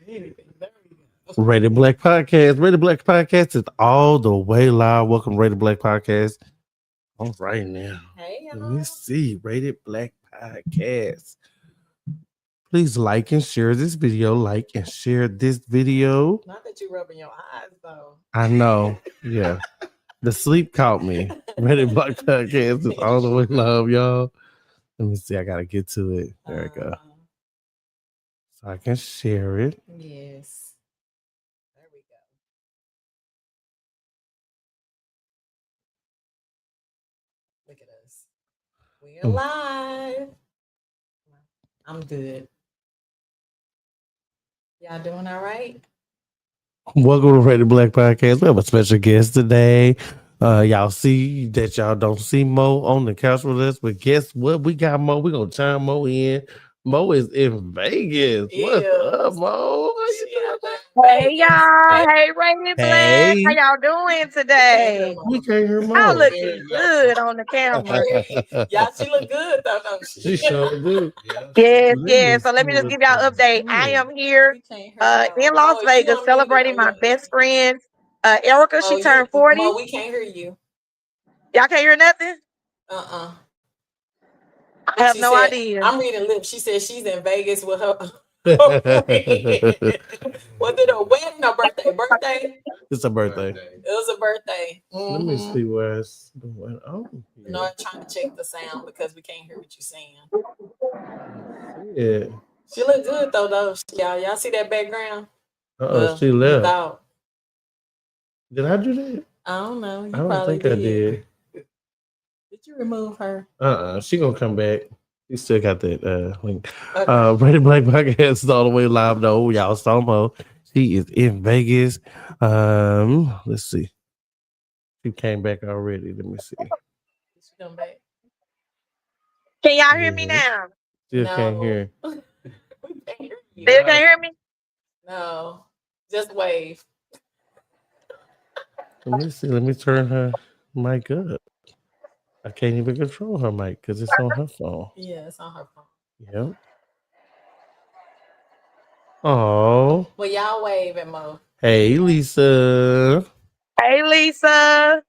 anything. There we go. Rated Black Podcast. Rated Black Podcast is all the way live. Welcome to Rated Black Podcast. All right now. Hey, Let y'all. me see. Rated Black Podcast. Please like and share this video. Like and share this video. Not that you rubbing your eyes though. I know. Yeah. The sleep caught me. Rated Black Podcast is all the way live, y'all. Let me see. I gotta get to it. There we go. So I can share it. Yes. There we go. Look at us. We're live. I'm good. Y'all doing all right? Welcome to Rated Black Podcast. We have a special guest today. Y'all see that y'all don't see Mo on the couch with us, but guess what? We got Mo. We're gonna chime Mo in. Mo is in Vegas. What's up, Mo? How you doing? Hey y'all, hey Rated Black, how y'all doing today? We can't hear Mo. Y'all looking good on the camera. Y'all, she look good though, don't she? She sure do. Yes. So let me just give y'all an update. I am here in Las Vegas celebrating my best friend, Erica. She turned 40. Mo, we can't hear you. Y'all can't hear nothing? I have no idea. I'm reading lips. She said she's in Vegas with her. Was it a wedding or birthday? Birthday? It's a birthday. It was a birthday. Let me see where it's going. Oh, yeah. No, I'm trying to check the sound because we can't hear what you're saying. Yeah. She look good though. Y'all see that background? She left. Without. Did I do that? I don't know. You I don't probably think I did. did. Did you remove her? She gonna come back. You still got that link. Okay. Rated Black Podcast is all the way live though. Y'all saw Mo. She is in Vegas. Let's see. She came back already. Let me see. Did she come back? Can y'all hear me now? Still can't hear. We can't hear you. Still can't hear me? No. Just wave. Let me see. Let me turn her mic up. I can't even control her mic because it's on her phone. Yeah, it's on her phone. Yep. Oh. Well, y'all wave at Mo. Hey, Lisa. Hey, Lisa.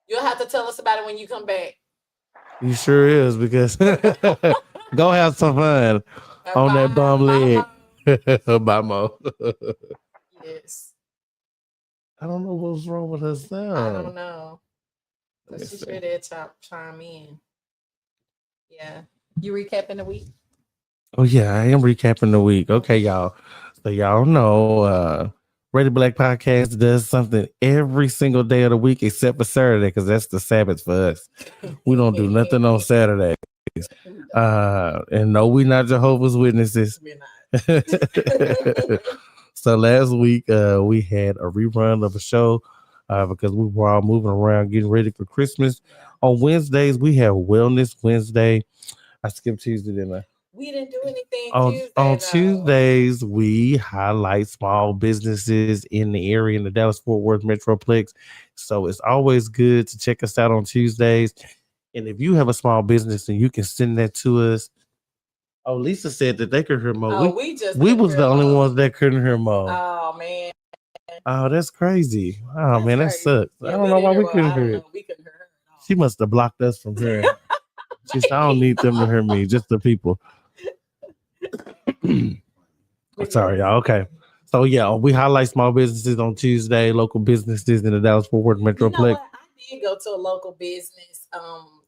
You'll have to tell us about it when you come back. You sure is because go have some fun on that bum leg. Bye, Mo. Yes. I don't know what's wrong with her sound. I don't know. She sure did chime in. Yeah. You recapping the week? Oh, yeah, I am recapping the week. Okay, y'all. So y'all know Rated Black Podcast does something every single day of the week except for Saturday because that's the Sabbath for us. We don't do nothing on Saturdays. And no, we're not Jehovah's Witnesses. We're not. So last week we had a rerun of a show because we were all moving around getting ready for Christmas. On Wednesdays, we have Wellness Wednesday. I skipped Tuesday, didn't I? We didn't do anything Tuesday. On Tuesdays, we highlight small businesses in the area in the Dallas-Fort Worth Metroplex. So it's always good to check us out on Tuesdays. And if you have a small business and you can send that to us. Oh, Lisa said that they could hear Mo. Oh, we was the only ones that couldn't hear Mo. Oh, man. Oh, that's crazy. Oh, that's man, crazy. That sucks. Yeah, I don't know why we couldn't hear it. We couldn't hear her. She must have blocked us from hearing. She said, I don't need them to hear me, just the people. Sorry, y'all. Okay. So, yeah, we highlight small businesses on Tuesday, local businesses in the Dallas-Fort Worth Metroplex. You know what? I did go to a local business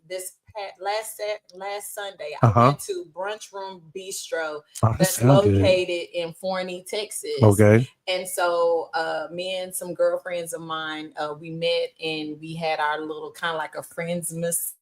this last Sunday. I went to Brunch Room Bistro that's located in Forney, Texas. Okay. And so me and some girlfriends of mine, we met and we had our little kind of like a Friendsmas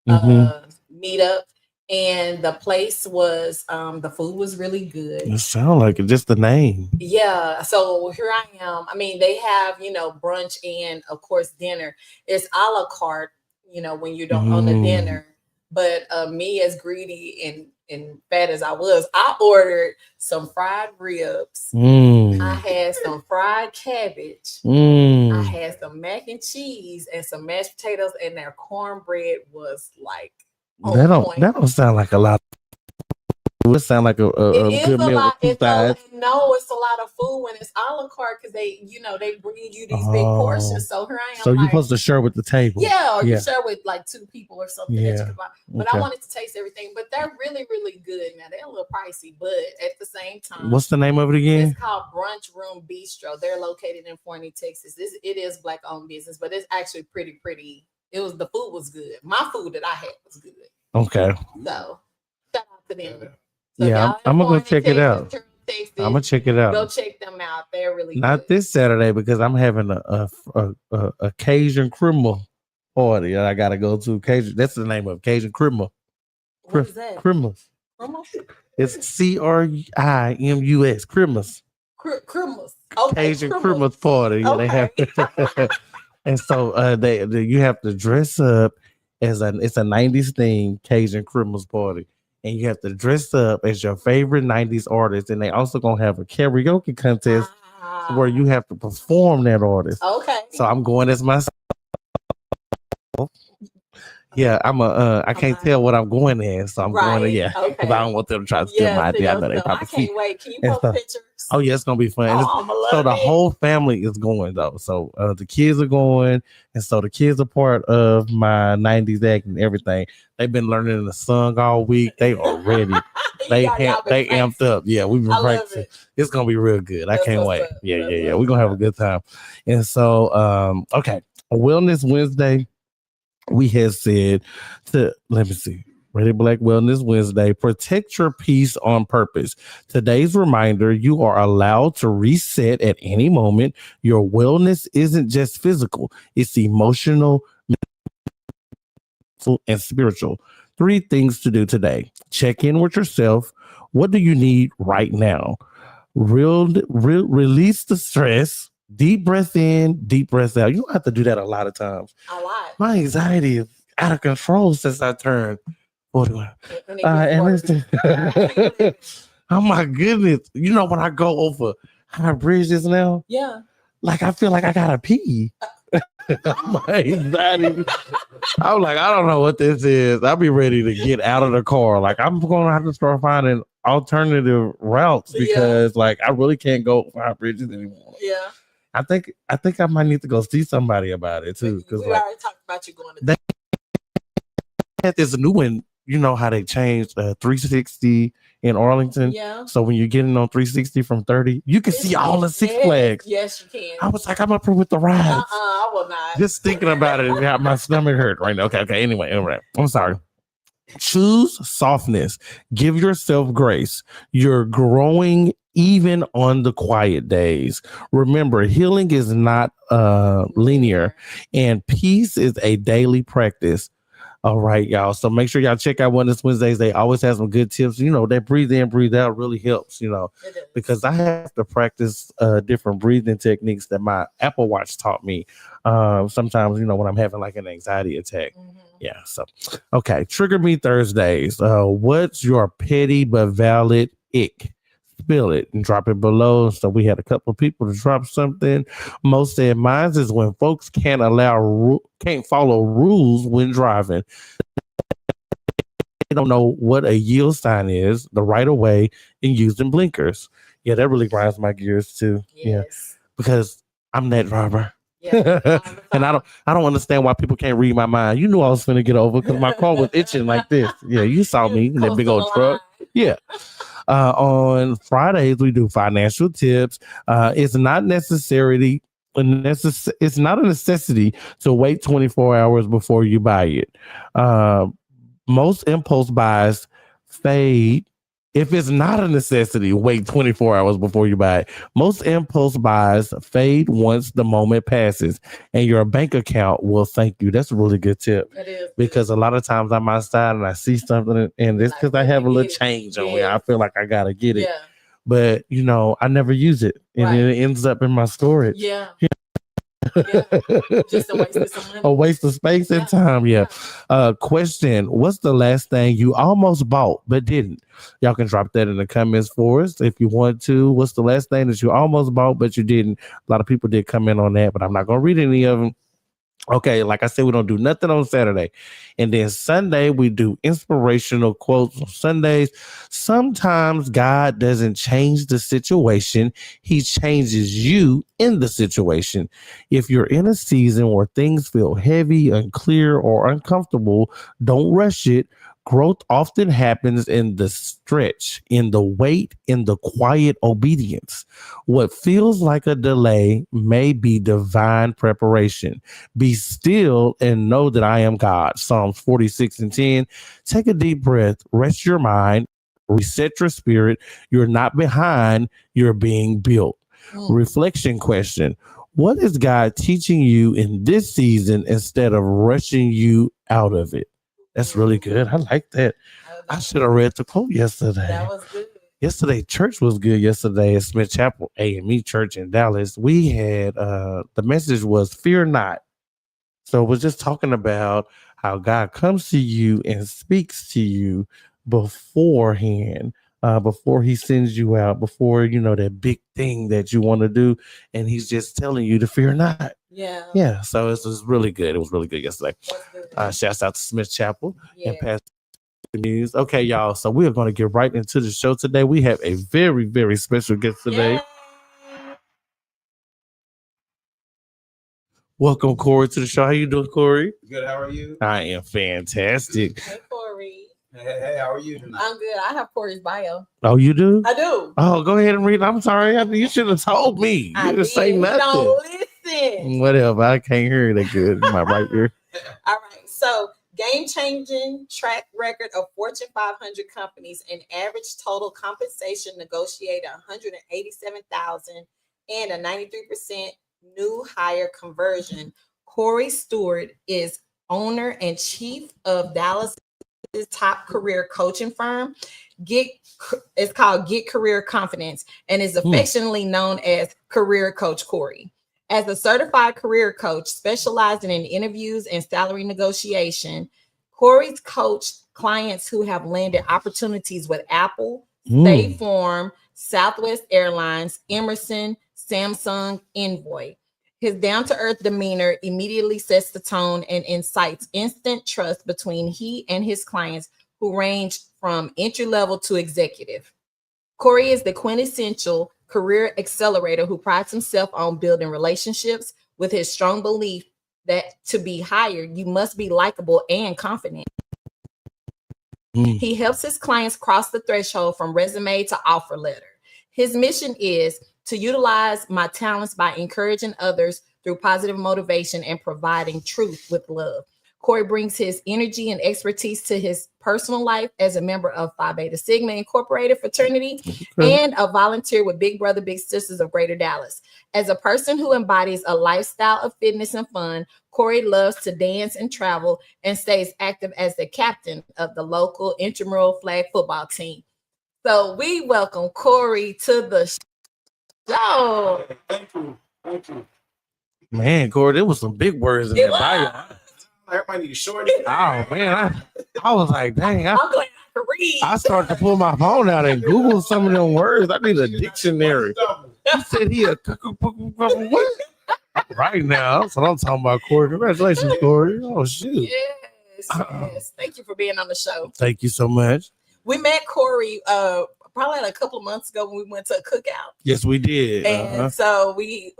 meetup. And the place was, the food was really good. It sounds like it, just the name. Yeah. So here I am. I mean, they have, brunch and of course dinner. It's a la carte, when you don't own the dinner. But me as greedy and fat as I was, I ordered some fried ribs. I had some fried cabbage. I had some mac and cheese and some mashed potatoes, and their cornbread was like that don't sound like a lot would sound like a good meal with 2 sides. No, it's a lot of food when it's a la carte because they bring you these big portions. So here I am. So you're supposed to share with the table. Yeah, or you share with like 2 people or something. Yeah. That you can buy. But I wanted to taste everything. But they're really, really good. Now they're a little pricey, but at the same time, what's the name of it again? It's called Brunch Room Bistro. They're located in Forney, Texas. It is Black-owned business, but it's actually pretty. The food was good. My food that I had was good. Okay. So shout out to them. So yeah, I'm gonna go check it out. I'm gonna check it out. Go check them out. They're really not good. This Saturday because I'm having a Cajun criminal party that I gotta go to. Cajun, that's the name of it, Cajun criminal. What is that? Christmas. It's CRIMUS. Christmas. Christmas. Okay, Cajun Christmas party. Yeah, okay. They have. And so you have to dress up it's a 90s theme Cajun Christmas party. And you have to dress up as your favorite 90s artist. And they also gonna have a karaoke contest where you have to perform that artist. Okay. So I'm going as myself. Yeah, I can't tell what I'm going as, so I'm going to because I don't want them to try to steal my idea. I know they probably I can't wait. Can you post pictures? Oh yeah, it's gonna be fun. So the whole family is going though. So the kids are going, and so the kids are part of my 90s act and everything. They've been learning the song all week. They are ready. they amped up. Yeah, we've been practicing. It's gonna be real good. I can't wait. Yeah. We're gonna have a good time. And so okay, Wellness Wednesday. We have said Rated Black Wellness Wednesday, protect your peace on purpose. Today's reminder, you are allowed to reset at any moment. Your wellness isn't just physical, it's emotional, mental, and spiritual. 3 things to do today. Check in with yourself. What do you need right now? Release the stress. Deep breath in, deep breath out. You don't have to do that a lot of times. A lot. My anxiety is out of control since I turned 41. Oh my goodness. You know, when I go over high bridges now, like I feel like I gotta pee. My anxiety. I'm like, I don't know what this is. I'll be ready to get out of the car. Like I'm gonna have to start finding alternative routes because like I really can't go over high bridges anymore. Yeah. I think I might need to go see somebody about it too. Because we already talked about you going to. They had this new one. You know how they changed 360 in Arlington. Yeah. So when you're getting on 360 from 30, you can see all the Six Flags. Yes, you can. I was like, I'm up here with the rides. I will not. Just thinking about it, my stomach hurt right now. Okay. Anyway, I'm sorry. Choose softness. Give yourself grace. You're growing even on the quiet days. Remember, healing is not linear, and peace is a daily practice. All right, y'all. So make sure y'all check out Wellness Wednesdays. They always have some good tips. You know, that breathe in, breathe out really helps, because I have to practice different breathing techniques that my Apple Watch taught me. Sometimes, when I'm having like an anxiety attack. Mm-hmm. Yeah. So, okay. Trigger Me Thursdays. What's your petty but valid ick? Spill it and drop it below. So we had a couple of people to drop something. Most said mine is when folks can't follow rules when driving. They don't know what a yield sign is, the right of way, and using blinkers. Yeah, that really grinds my gears too. Yes. Yeah, because I'm that driver. Yeah, and I don't understand why people can't read my mind. You knew I was finna get over because my car was itching like this. Yeah, you saw me in that big old truck. Yeah. On Fridays we do financial tips. It's not necessarily it's not a necessity to wait 24 hours before you buy it. Most impulse buys fade. If it's not a necessity, wait 24 hours before you buy it. Most impulse buys fade once the moment passes, and your bank account will thank you. That's a really good tip. It is. Because a lot of times I'm outside and I see something, and it's because I have a little change on me. I feel like I got to get it. Yeah. But, I never use it, and it ends up in my storage. Yeah. Just a waste of some money. A waste of space and time. Yeah. Question: what's the last thing you almost bought but didn't? Y'all can drop that in the comments for us if you want to. What's the last thing that you almost bought but you didn't? A lot of people did comment on that, but I'm not gonna read any of them. Okay, like I said, we don't do nothing on Saturday. And then Sunday, we do inspirational quotes on Sundays. Sometimes God doesn't change the situation, He changes you in the situation. If you're in a season where things feel heavy, unclear, or uncomfortable, don't rush it. Growth often happens in the stretch, in the wait, in the quiet obedience. What feels like a delay may be divine preparation. Be still and know that I am God. Psalms 46:10. Take a deep breath, rest your mind, reset your spirit. You're not behind, you're being built. Reflection question. What is God teaching you in this season instead of rushing you out of it? That's really good. I like that. I should have read the quote yesterday. That was good. Yesterday, church was good. Yesterday at Smith Chapel AME Church in Dallas, we had the message was fear not. So it was just talking about how God comes to you and speaks to you beforehand, before He sends you out, before that big thing that you want to do, and He's just telling you to fear not. Yeah. So it was really good. It was really good yesterday. Shouts out to Smith Chapel and Pastor News. Okay, y'all. So we are going to get right into the show today. We have a very, very special guest today. Welcome, Cory, to the show. How you doing, Cory? Good. How are you? I am fantastic. Hey, Cory. Hey, how are you tonight? I'm good. I have Cory's bio. Oh, you do? I do. Oh, go ahead and read. I'm sorry. You should have told me. You didn't say nothing. Don't listen. Whatever. I can't hear that good. My right ear. All right. So, game-changing track record of Fortune 500 companies and average total compensation negotiated $187,000 and a 93% new hire conversion. Cory Stewart is owner and chief of Dallas' top career coaching firm. It's called Get Career Confidence and is affectionately known as Career Coach Cory. As a certified career coach specializing in interviews and salary negotiation, Cory's coached clients who have landed opportunities with Apple, State Farm, Southwest Airlines, Emerson, Samsung, Envoy. His down-to-earth demeanor immediately sets the tone and incites instant trust between he and his clients, who range from entry-level to executive. Cory is the quintessential career accelerator who prides himself on building relationships with his strong belief that to be hired, you must be likable and confident. He helps his clients cross the threshold from resume to offer letter. His mission is to utilize my talents by encouraging others through positive motivation and providing truth with love. Cory brings his energy and expertise to his personal life as a member of Phi Beta Sigma Incorporated fraternity and a volunteer with Big Brother Big Sisters of Greater Dallas. As a person who embodies a lifestyle of fitness and fun, Cory loves to dance and travel and stays active as the captain of the local intramural flag football team. So we welcome Cory to the show. Thank you. Man, Cory, there was some big words in that bio. Everybody need a shorty. Oh man, I was like, dang. I'm glad I can read. I started to pull my phone out and Google some of them words. I need a dictionary. He said he a what? Right now. That's what I'm talking about, Cory. Congratulations, Cory. Oh shoot. Yes. Thank you for being on the show. Thank you so much. We met Cory probably like a couple of months ago when we went to a cookout. Yes, we did. And so we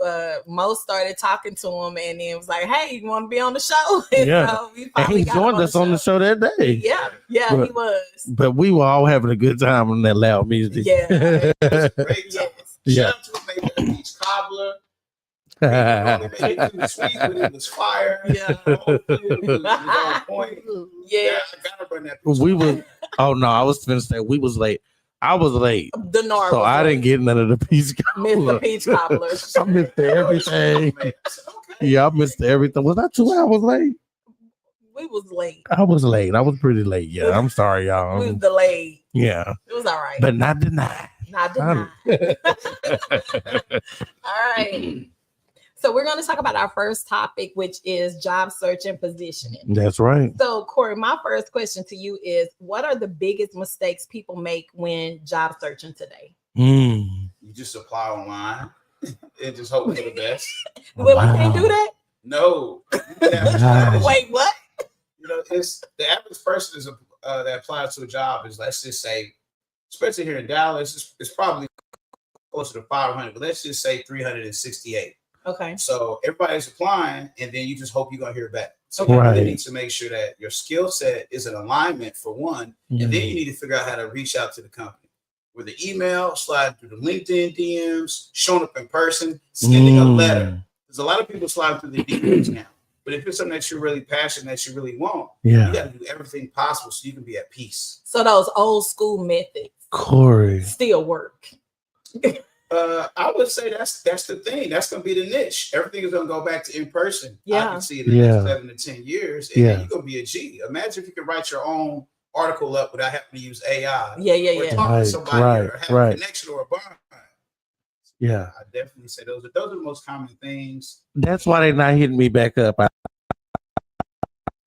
Mo started talking to him and then was like, hey, you want to be on the show? And so and he joined us on the show that day. Yeah, he was. But we were all having a good time on that loud music. Yeah. Great. Yeah. Shout out to him, making a peach cobbler. It was sweet, but it was fire. Yeah. It was on point. Yeah. I gotta run that peach I was finna say we was late. I was late. The normal. So I didn't get none of the peach cobbler. Missed the peach cobbler. I missed everything. Yeah, I missed everything. Was I 2 hours late? We was late. I was late. I was pretty late. Yeah, I'm sorry, y'all. We was delayed. Yeah. It was all right. But not denied. Not denied. All right. So we're going to talk about our first topic, which is job search and positioning. That's right. So, Cory, my first question to you is, what are the biggest mistakes people make when job searching today? You just apply online and just hope for the best. Well, we can't do that? No. Wait, what? You know, it's the average person is that applies to a job is, let's just say, especially here in Dallas, it's probably closer to 500, but let's just say 368. Okay. So everybody's applying, and then you just hope you're gonna hear back. So Okay. you really need to make sure that your skill set is in alignment for one, and then you need to figure out how to reach out to the company with the email, slide through the LinkedIn DMs, showing up in person, sending a letter. There's a lot of people sliding through the DMs now. But if it's something that you're really passionate, that you really want, you got to do everything possible so you can be at peace. So those old school methods, Cory, still work. I would say that's the thing. That's going to be the niche. Everything is going to go back to in person. Yeah. I can see it in the next 7 to 10 years, and then you're going to be a G. Imagine if you could write your own article up without having to use AI. Or talk to somebody or have a connection or a bond. Yeah, I definitely say those are the most common things. That's why they're not hitting me back up. I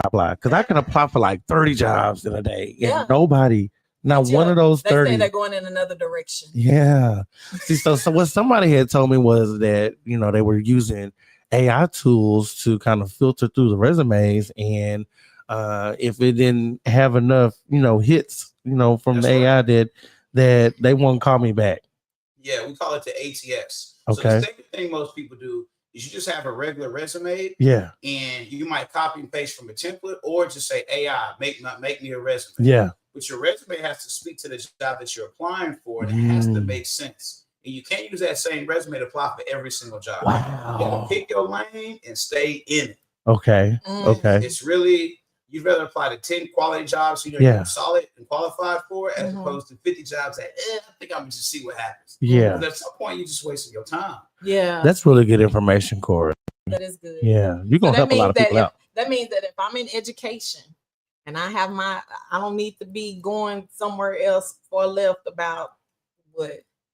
apply because I can apply for like 30 jobs in a day, and nobody, not one of those 30. They say they're going in another direction. Yeah. See, so what somebody had told me was that they were using AI tools to kind of filter through the resumes, and if it didn't have enough, hits, from the AI, that they won't call me back. Yeah, we call it the ATS. Okay. So the same thing most people do is you just have a regular resume. Yeah. And you might copy and paste from a template, or just say AI, make me a resume. Yeah. But your resume has to speak to the job that you're applying for, and it has to make sense. And you can't use that same resume to apply for every single job. Wow. You gotta pick your lane and stay in it. Okay. Okay. It's really, you'd rather apply to 10 quality jobs you're solid and qualified for, as opposed to 50 jobs that I think I'm gonna just see what happens. Yeah. But at some point, you're just wasting your time. Yeah. That's really good information, Cory. That is good. Yeah. You're gonna help a lot of people out. That means that if I'm in education and I don't need to be going somewhere else for left about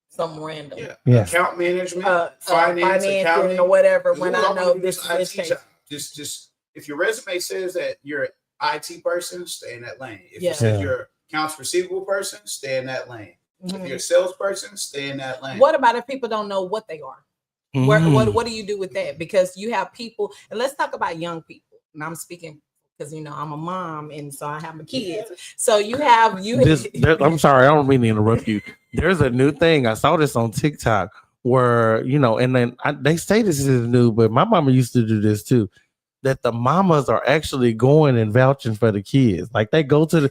some random. Yeah. Account management, finance, accounting, or whatever. When I know this is education. Just if your resume says that you're an IT person, stay in that lane. If it says you're an accounts receivable person, stay in that lane. If you're a salesperson, stay in that lane. What about if people don't know what they are? What do you do with that? Because you have people, and let's talk about young people. And I'm speaking because I'm a mom, and so I have my kids. So you have I'm sorry, I don't mean to interrupt you. There's a new thing. I saw this on TikTok where and then they say this is new, but my mama used to do this too. That the mamas are actually going and vouching for the kids. Like they go to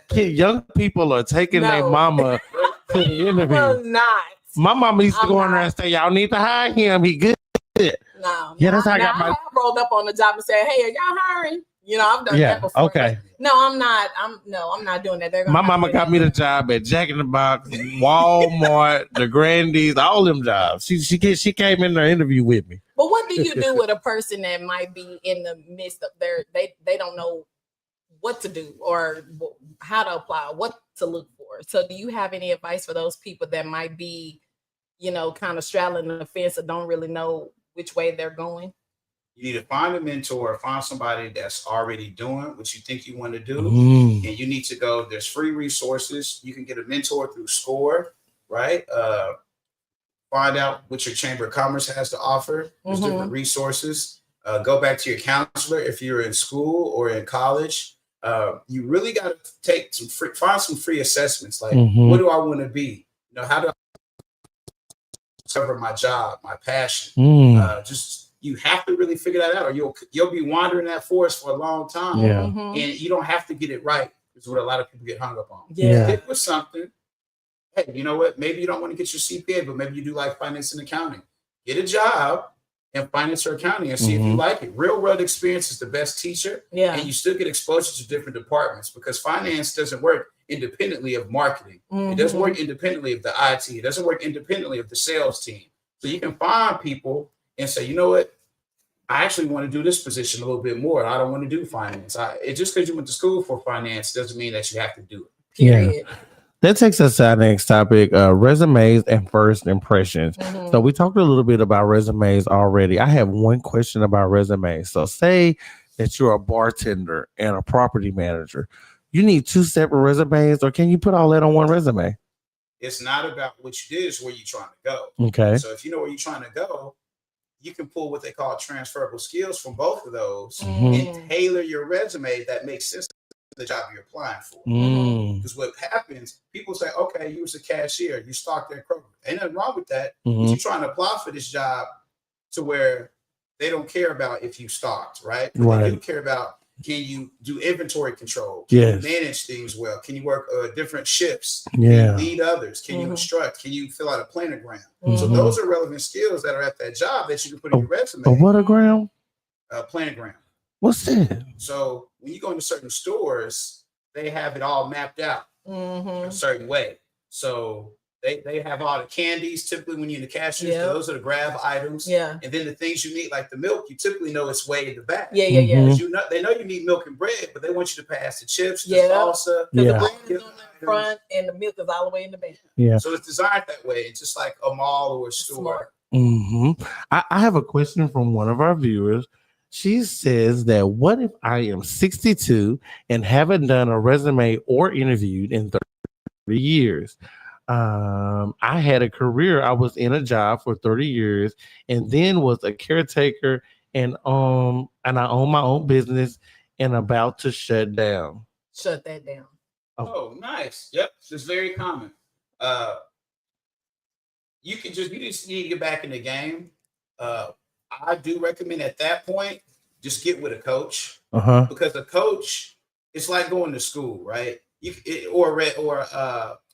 the young people are taking their mama to the interview. Well, not. My mama used to go in there and say, "Y'all need to hire him. He good." No. Yeah, that's how I got my. I rolled up on the job and said, "Hey, are y'all hiring?" I've done that before. Okay. No, I'm not. I'm not doing that. My mama got me the job at Jack in the Box, Walmart, the Grandies, all them jobs. She came in their interview with me. But what do you do with a person that might be in the midst of they don't know what to do or how to apply, what to look for? So do you have any advice for those people that might be, kind of straddling the fence or don't really know which way they're going? You need to find a mentor, find somebody that's already doing what you think you want to do. And you need to go, there's free resources. You can get a mentor through SCORE, right? Find out what your Chamber of Commerce has to offer. There's different resources. Go back to your counselor if you're in school or in college. You really got to find some free assessments. Like, what do I want to be? How do I discover my job, my passion? You have to really figure that out, or you'll be wandering that forest for a long time. And you don't have to get it right. Is what a lot of people get hung up on. Stick with something. Hey, you know what? Maybe you don't want to get your CPA, but maybe you do like finance and accounting. Get a job in finance or accounting and see if you like it. Real world experience is the best teacher. And you still get exposure to different departments, because finance doesn't work independently of marketing. It doesn't work independently of the IT. It doesn't work independently of the sales team. So you can find people and say, you know what? I actually want to do this position a little bit more. I don't want to do finance. Just because you went to school for finance doesn't mean that you have to do it. Period. That takes us to our next topic, resumes and first impressions. So we talked a little bit about resumes already. I have one question about resumes. So say that you're a bartender and a property manager. You need two separate resumes, or can you put all that on one resume? It's not about what you did, it's where you're trying to go. Okay. So if you know where you're trying to go, you can pull what they call transferable skills from both of those Mhm. and tailor your resume that makes sense to the job you're applying for. Because what happens, people say, okay, you was a cashier, you stocked at Kroger. Ain't nothing wrong with that. But you're trying to apply for this job to where they don't care about if you stocked, right? But they do care about, can you do inventory control? Can you manage things well? Can you work different shifts? Can you lead others? Can you instruct? Can you fill out a planogram? So those are relevant skills that are at that job that you can put in your resume. A what-a-gram? A planogram. What's that? So when you go into certain stores, they have it all mapped out a certain way. So they have all the candies typically when you're in the cashier. So those are the grab items. Yeah. And then the things you need, like the milk, you typically know it's way in the back. Yeah. You know, they know you need milk and bread, but they want you to pass the chips, the salsa. The bread is on the front and the milk is all the way in the back. Yeah. So it's designed that way. It's just like a mall or a store. I have a question from one of our viewers. She says that what if I am 62 and haven't done a resume or interviewed in 30 years? I had a career. I was in a job for 30 years and then was a caretaker and I own my own business and about to shut down. Shut that down. Oh, nice. Yep. It's very common. You just need to get back in the game. I do recommend at that point, just get with a coach because a coach, it's like going to school, right? Or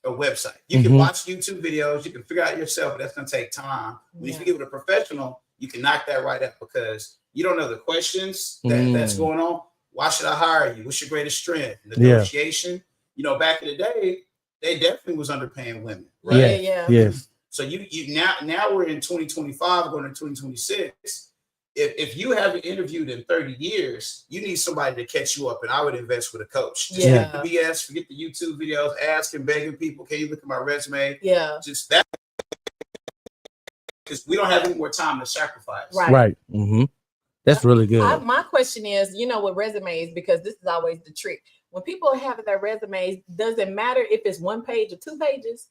a website. You can watch YouTube videos, you can figure out yourself, but that's going to take time. When you get with a professional, you can knock that right out because you don't know the questions that's going on. Why should I hire you? What's your greatest strength? Negotiation. You know, back in the day, they definitely was underpaying women, right? Yes. So you now we're in 2025, going to 2026. If you haven't interviewed in 30 years, you need somebody to catch you up, and I would invest with a coach. Just forget the BS, forget the YouTube videos, asking, begging people, can you look at my resume? Yeah. Just that, because we don't have any more time to sacrifice. Right. That's really good. My question is, with resumes, because this is always the trick. When people have their resumes, does it matter if it's 1 page or 2 pages?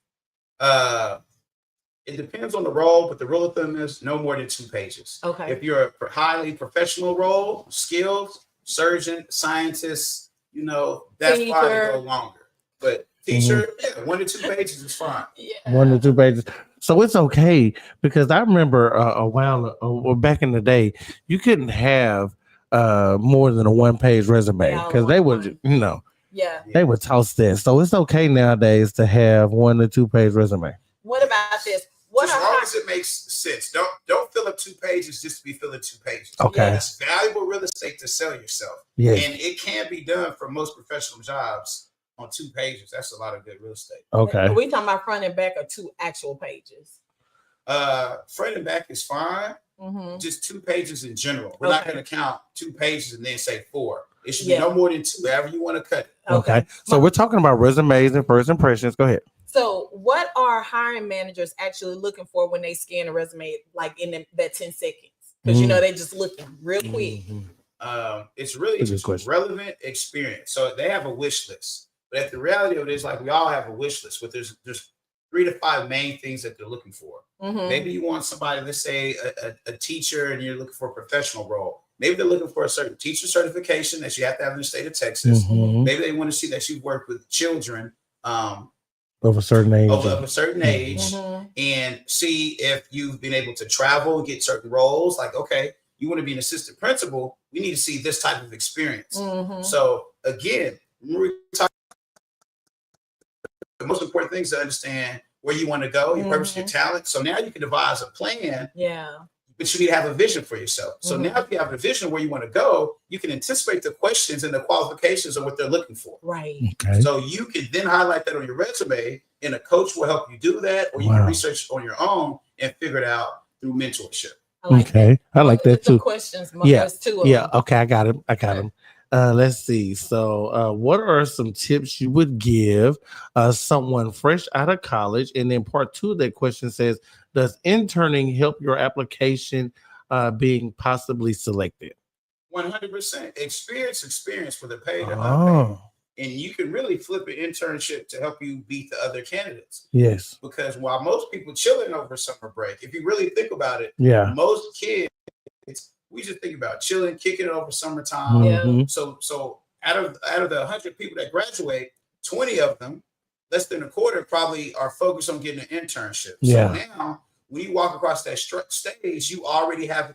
It depends on the role, but the rule of thumb is no more than 2 pages. Okay. If you're a highly professional role, skills, surgeon, scientist, that's teacher. Why they go longer. But teacher, 1 to 2 pages is fine. Yeah. 1 to 2 pages. So it's okay because I remember a while back in the day, you couldn't have more than a 1-page resume because they would, they would toss that. So it's okay nowadays to have 1 to 2 page resume. What about this? As long as it makes sense. Don't fill up 2 pages just to be filling 2 pages. Okay. It's valuable real estate to sell yourself. Yes. And it can be done for most professional jobs on 2 pages. That's a lot of good real estate. Okay. Are we talking about front and back or 2 actual pages? Front and back is fine. Just 2 pages in general. We're not going to count 2 pages and then say 4. It should be no more than 2, however you want to cut it. Okay. So we're talking about resumes and first impressions. Go ahead. So what are hiring managers actually looking for when they scan a resume, like in that 10 seconds? Because, they just looking real quick. It's really just relevant experience. So they have a wish list. But the reality of it is, like, we all have a wish list, but there's 3 to 5 main things that they're looking for. Maybe you want somebody, let's say a teacher, and you're looking for a professional role. Maybe they're looking for a certain teacher certification that you have to have in the state of Texas. Maybe they want to see that you've worked with children of a certain age, and see if you've been able to travel and get certain roles. Like, okay, you want to be an assistant principal, we need to see this type of experience. So again, the most important thing is to understand where you want to go, your purpose, your talent. So now you can devise a plan. But you need to have a vision for yourself. So now if you have a vision of where you want to go, you can anticipate the questions and the qualifications of what they're looking for. Right. Okay. So you can then highlight that on your resume, and a coach will help you do that, or you can research on your own and figure it out through mentorship. I like that too. Questions, Okay, I got him. Let's see. So what are some tips you would give someone fresh out of college? And then part 2 of that question says, does interning help your application being possibly selected? 100%. Experience with a paid or unpaid. And you can really flip an internship to help you beat the other candidates. Yes. Because while most people chilling over summer break, if you really think about it, most kids, we just think about chilling, kicking it over summertime. Mm-hmm. So out of the 100 people that graduate, 20 of them, less than a quarter, probably are focused on getting an internship. So now, when you walk across that stage, you already have a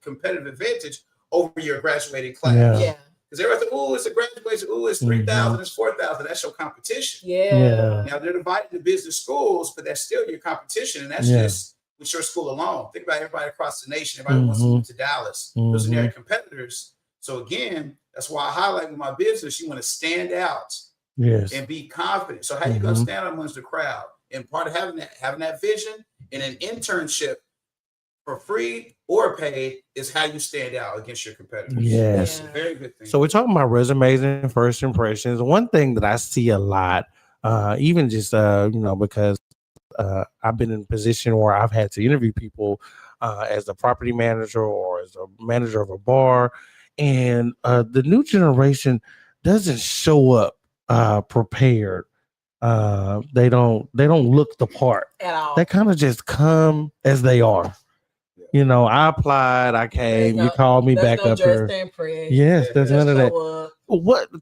competitive advantage over your graduating class. Yeah. Because everybody says, "Oh, it's a graduation. Oh, it's 3,000. It's 4,000." That's your competition. Yeah. Now they're divided into business schools, but that's still your competition, and that's just with your school alone. Think about everybody across the nation. Everybody wants to move to Dallas. Those are their competitors. So again, that's why I highlight with my business. You want to stand out, and be confident. So how you gonna stand out amongst the crowd? And part of having that vision and an internship for free or paid is how you stand out against your competitors. Yes. That's a very good thing. So we're talking about resumes and first impressions. One thing that I see a lot, even just because I've been in a position where I've had to interview people as a property manager or as a manager of a bar, and the new generation doesn't show up prepared. They don't look the part at all. They kind of just come as they are. I applied, I came, you called me back up here. Yes, there's none of that.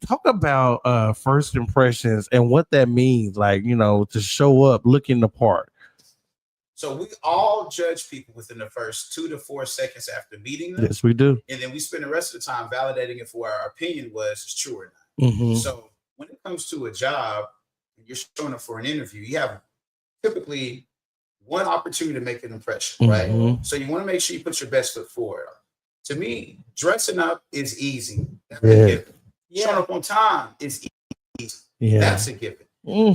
Talk about first impressions and what that means, like, to show up looking the part. So we all judge people within the first 2 to 4 seconds after meeting them. Yes, we do. And then we spend the rest of the time validating if what our opinion was true or not. So when it comes to a job, and you're showing up for an interview, you have typically one opportunity to make an impression, right? So you want to make sure you put your best foot forward. To me, dressing up is easy. That's a given. Showing up on time is easy. That's a given.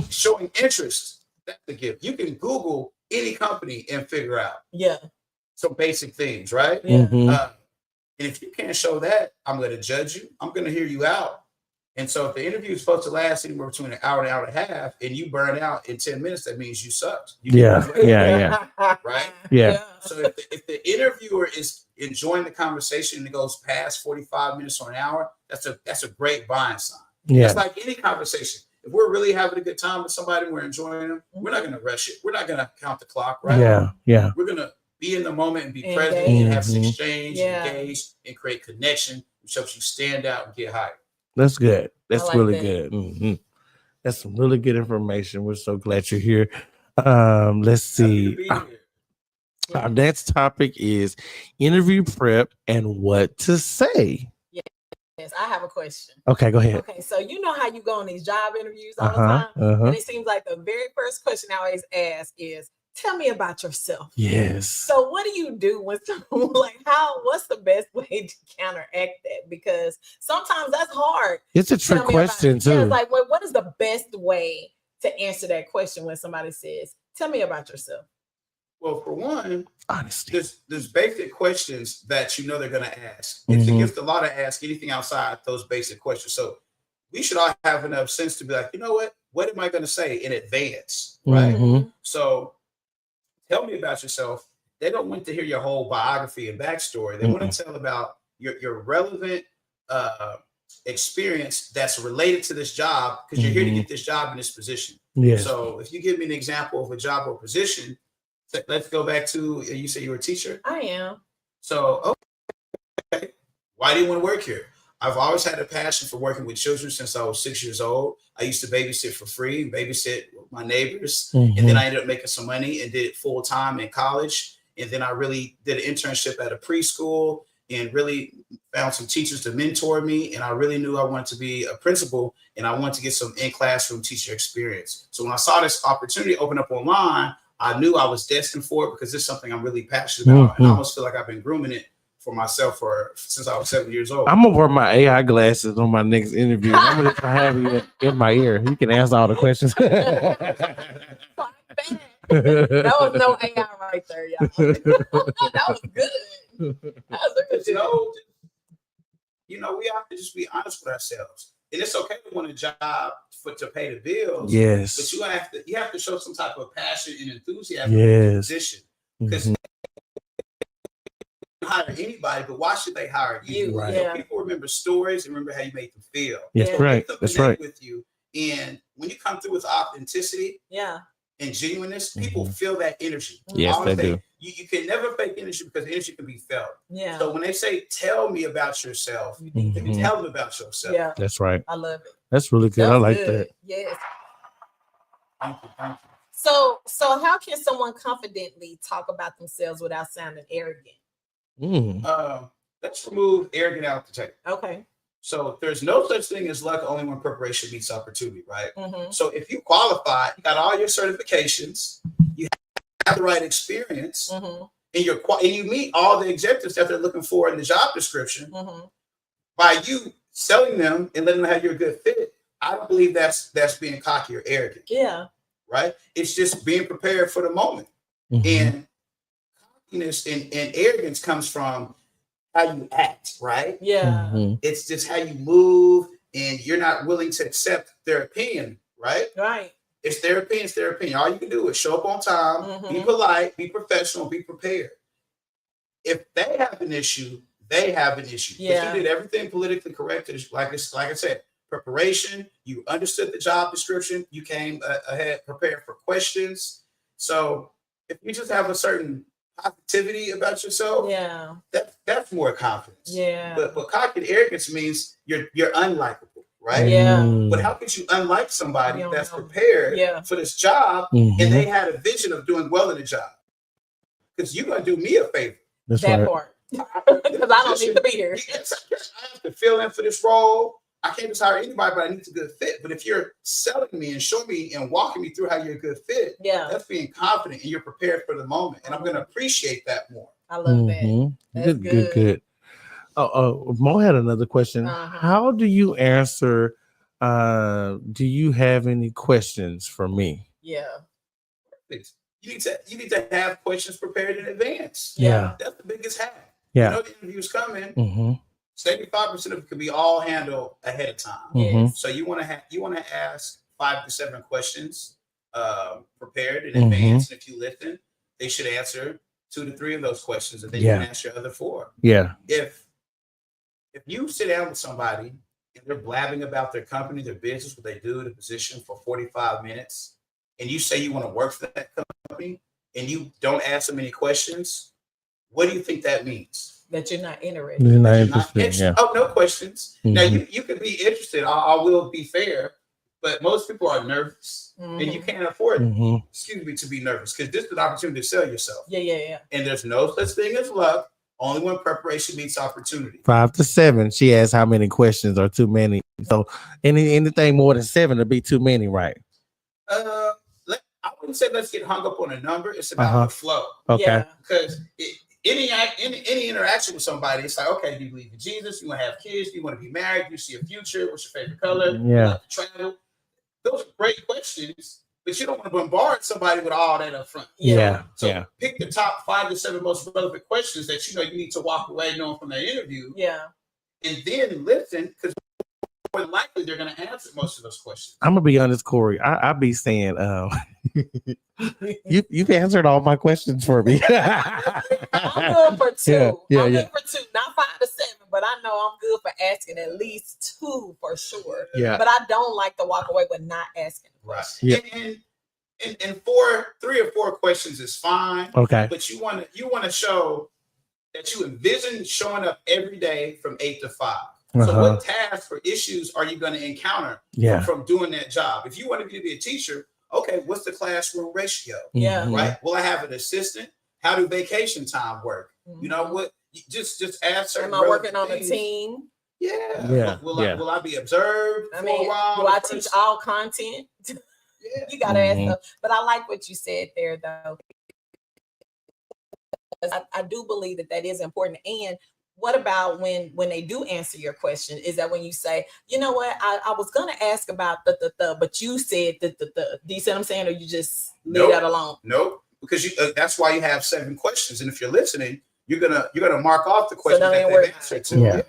Showing interest, that's a given. You can Google any company and figure out some basic things, right? And if you can't show that, I'm going to judge you. I'm going to hear you out. And so if the interview is supposed to last anywhere between an hour and an hour and a half, and you burn out in 10 minutes, that means you sucked. Right? Yeah. So if the interviewer is enjoying the conversation and it goes past 45 minutes or an hour, that's a great buying sign. It's like any conversation. If we're really having a good time with somebody and we're enjoying them, we're not going to rush it. We're not going to count the clock, right? Yeah. We're going to be in the moment and be present and have an exchange, engage, and create connection, which helps you stand out and get hired. That's good. That's really good. That's some really good information. We're so glad you're here. Let's see. Our next topic is interview prep and what to say. Yes, I have a question. Okay, go ahead. Okay, so you know how you go on these job interviews all the time? And it seems like the very first question I always ask is, tell me about yourself. Yes. So what do you do when someone what's the best way to counteract that? Because sometimes that's hard. It's a trick question too. Yeah, it's like, what is the best way to answer that question when somebody says, tell me about yourself? Well, for one, honesty. There's basic questions that they're going to ask. It's a gift a lot to ask anything outside those basic questions. So we should all have enough sense to be like, you know what am I going to say in advance, right? So tell me about yourself. They don't want to hear your whole biography and backstory. They want to tell about your relevant experience that's related to this job, because you're here to get this job in this position. So if you give me an example of a job or position, let's go back to, you said you were a teacher? I am. So, okay. Why do you want to work here? I've always had a passion for working with children since I was 6 years old. I used to babysit for free, babysit with my neighbors. And then I ended up making some money and did it full time in college. And then I really did an internship at a preschool and really found some teachers to mentor me. And I really knew I wanted to be a principal and I wanted to get some in-classroom teacher experience. So when I saw this opportunity open up online, I knew I was destined for it because it's something I'm really passionate about. And I almost feel like I've been grooming it for myself since I was 7 years old. I'm gonna wear my AI glasses on my next interview. I'm gonna have you in my ear. You can answer all the questions. That was no AI right there, y'all. That was good. That was a good we have to just be honest with ourselves. And it's okay to want a job to pay the bills. Yes. But you have to show some type of passion and enthusiasm in the position. Because can hire anybody, but why should they hire you? Right. So people remember stories and remember how you made them feel. Yes, So right. people That's connect right. with you. And when you come through with authenticity and genuineness, people feel that energy. Yes, they do. You can never fake energy because energy can be felt. Yeah. So when they say, tell me about yourself, you can tell them about yourself. Yeah. That's right. I love it. That's really good. I like that. Yes. Thank you. So how can someone confidently talk about themselves without sounding arrogant? Let's remove arrogant out the table. Okay. So there's no such thing as luck only when preparation meets opportunity, right? So if you qualify, you got all your certifications, you have the right experience, and you meet all the objectives that they're looking for in the job description, by you selling them and letting them have you're a good fit, I don't believe that's being cocky or arrogant. Yeah. Right? It's just being prepared for the moment. And cockiness and arrogance comes from how you act, right? Yeah. It's just how you move, and you're not willing to accept their opinion, right? Right. It's their opinion, it's their opinion. All you can do is show up on time, be polite, be professional, be prepared. If they have an issue, they have an issue. Yeah. But you did everything politically correct. Like I said, preparation, you understood the job description, you came ahead prepared for questions. So if you just have a certain positivity about yourself, that's more confidence. Yeah. But cocky and arrogance means you're unlikable, right? Yeah. But how could you unlike somebody that's prepared for this job and they had a vision of doing well in the job? Because you're gonna do me a favor. That's that right. part. Because I don't need to be here. I have to fill in for this role. I can't just hire anybody, but I need a good fit. But if you're selling me and showing me and walking me through how you're a good fit, that's being confident and you're prepared for the moment. And I'm going to appreciate that more. I love that. That's Good. Mo had another question. How do you answer? Do you have any questions for me? Yeah. You need to have questions prepared in advance. Yeah. That's the biggest hack. Yeah. You know the interview's coming. 75% of it can be all handled ahead of time. So you want to ask 5 to 7 questions prepared in advance. And if you listen, they should answer 2 to 3 of those questions, and then you can ask your other 4. Yeah. If you sit down with somebody and they're blabbing about their company, their business, what they do, the position for 45 minutes, and you say you want to work for that company, and you don't ask them any questions, what do you think that means? That you're not interested. You're not interested. Yeah. Oh, no questions. Now you could be interested. I will be fair, but most people are nervous, and you can't afford, to be nervous, because this is an opportunity to sell yourself. Yeah. And there's no such thing as luck. Only when preparation meets opportunity. 5 to 7. She asked how many questions are too many. So anything more than 7 would be too many, right? I wouldn't say let's get hung up on a number. It's about the flow. Okay. Because any interaction with somebody, it's like, okay, do you believe in Jesus? You want to have kids? Do you want to be married? Do you see a future? What's your favorite color? Yeah. You like to travel? Those are great questions, but you don't want to bombard somebody with all that up front. Yeah. So pick the top 5 to 7 most relevant questions that you need to walk away knowing from that interview. Yeah. And then listen, because more than likely they're going to answer most of those questions. I'm gonna be honest, Cory. I be saying, you've answered all my questions for me. I'm good for 2. Yeah, I'm good for 2, not 5 to 7, but I know I'm good for asking at least 2 for sure. Yeah. But I don't like to walk away with not asking. Right. Yeah. And 3 or 4 questions is fine. Okay. But you want to show that you envision showing up every day from 8 to 5. So what tasks or issues are you going to encounter from doing that job? If you want to be a teacher, okay, what's the classroom ratio? Yeah. Right. Will I have an assistant? How do vacation time work? You know what? Just ask certain. Am I working on a team? Yeah. Will I be observed for a while? Do I teach all content? You gotta ask them. But I like what you said there, though. I do believe that is important. And what about when they do answer your question? Is that when you say, you know what, I was gonna ask about but you said Do you see what I'm saying, or you just leave that alone? Nope. Because that's why you have 7 questions, and if you're listening, you're gonna mark off the questions that they've answered to. Yeah.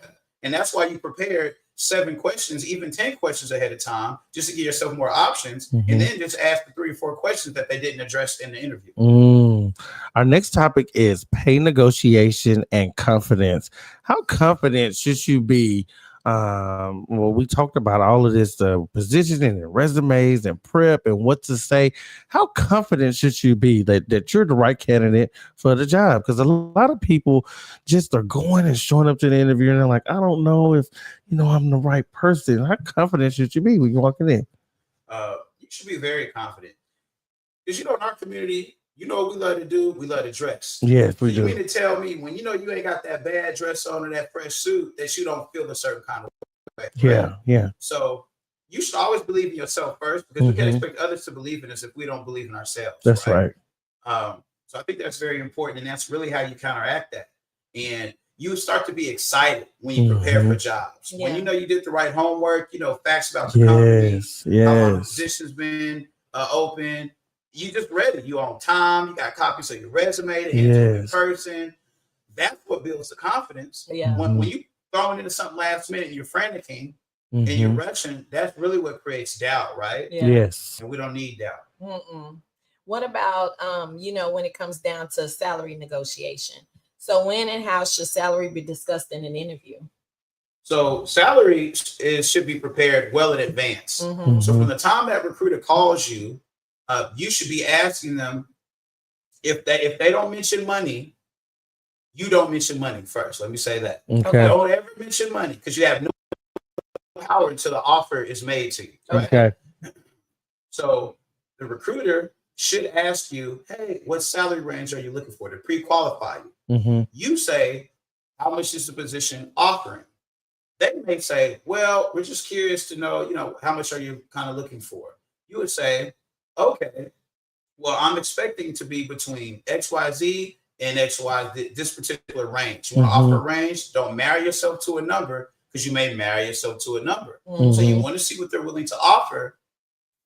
And that's why you prepared 7 questions, even 10 questions ahead of time, just to give yourself more options, and then just ask the 3 or 4 questions that they didn't address in the interview. Our next topic is pay negotiation and confidence. How confident should you be? Well, we talked about all of this, the positioning and resumes and prep and what to say. How confident should you be that you're the right candidate for the job? Because a lot of people just are going and showing up to the interview and they're like, I don't know if, I'm the right person. How confident should you be when you're walking in? You should be very confident. Because, in our community, what we love to do? We love to dress. Yes, we do. You mean to tell me when you ain't got that bad dress on or that fresh suit that you don't feel a certain kind of way? Right? Yeah. So you should always believe in yourself first, because we can't expect others to believe in us if we don't believe in ourselves. That's right. So I think that's very important, and that's really how you counteract that. And you start to be excited when you prepare for jobs. Yeah. When you did the right homework, facts about the company, how long the position's been open. You just ready. You on time. You got copies of your resume to enter in person. That's what builds the confidence. Yeah. When you throwing into something last minute and you're franticing and you're rushing, that's really what creates doubt, right? Yeah. Yes. And we don't need doubt. What about when it comes down to salary negotiation? So when and how should salary be discussed in an interview? So salary should be prepared well in advance. So from the time that recruiter calls you, you should be asking them if they don't mention money, you don't mention money first. Let me say that. Okay. Don't ever mention money, because you have no power until the offer is made to you. Right? Okay. So the recruiter should ask you, hey, what salary range are you looking for, to pre-qualify you? You say, how much is the position offering? They may say, well, we're just curious to know, how much are you kind of looking for? You would say, okay, well, I'm expecting to be between XYZ and XY, this particular range. You want to offer a range, don't marry yourself to a number, because you may marry yourself to a number. So you want to see what they're willing to offer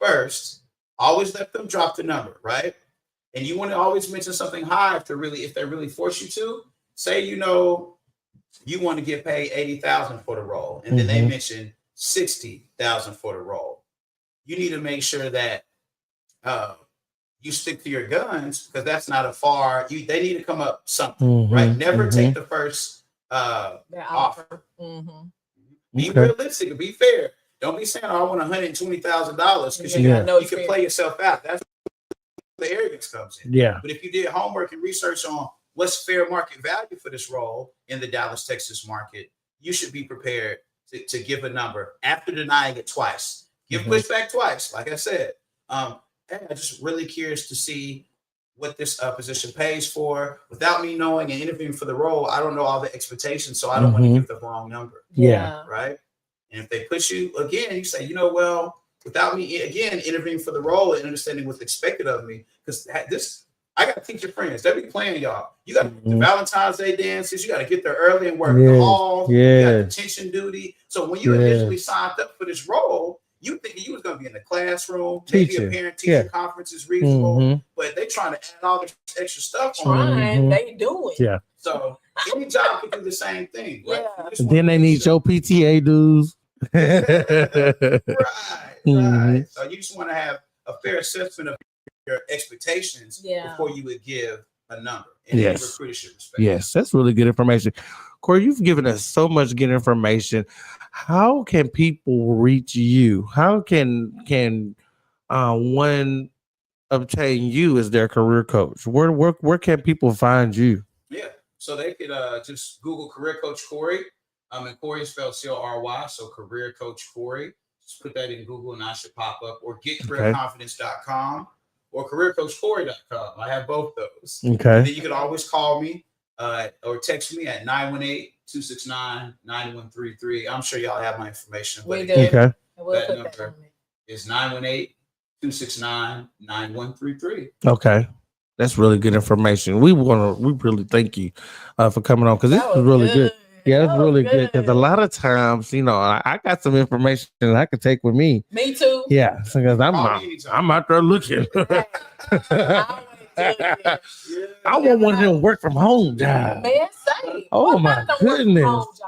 first. Always let them drop the number, right? And you want to always mention something high if they really force you to. Say, you want to get paid $80,000 for the role, and then they mention $60,000 for the role. You need to make sure that you stick to your guns, because that's not a far. They need to come up something, right? Never take the first offer. Be realistic, be fair. Don't be saying, "Oh, I want $120,000," because you can play yourself out. That's where the arrogance comes in. Yeah. But if you did homework and research on what's fair market value for this role in the Dallas, Texas market, you should be prepared to give a number after denying it twice. Give pushback twice, like I said. I'm just really curious to see what this position pays for. Without me knowing and interviewing for the role, I don't know all the expectations, so I don't want to give the wrong number. Yeah. Right? And if they push you again, you say, well, without me again interviewing for the role and understanding what's expected of me, because I got to teach your friends. They be playing y'all. You got the Valentine's Day dances. You got to get there early and work the hall. You got attention duty. So when you initially signed up for this role, you thinking you was going to be in the classroom, maybe a parent-teacher conference is reasonable, but they trying to add all this extra stuff on. They do it. Yeah. So any job can do the same thing. Right? Then they need your PTA dues. Right. So you just want to have a fair assessment of your expectations before you would give a number. And recruiter should respect. Yes, that's really good information. Cory, you've given us so much good information. How can people reach you? How can one obtain you as their career coach? Where can people find you? Yeah, so they could just Google Career Coach Cory. And Cory is spelled C-O-R-Y, so Career Coach Cory. Just put that in Google and I should pop up. Or getcareerconfidence.com or careercoachcory.com. I have both those. Okay. And then you can always call me or text me at 918-269-9133. I'm sure y'all have my information. We do. Okay. That number is 918-269-9133. Okay. That's really good information. We really thank you for coming on, because this was really good. Yeah, that's really good, because a lot of times, I got some information that I could take with me. Me too. Yeah, because I'm out there looking. I want one of them work from home jobs. Man, same. Oh my goodness.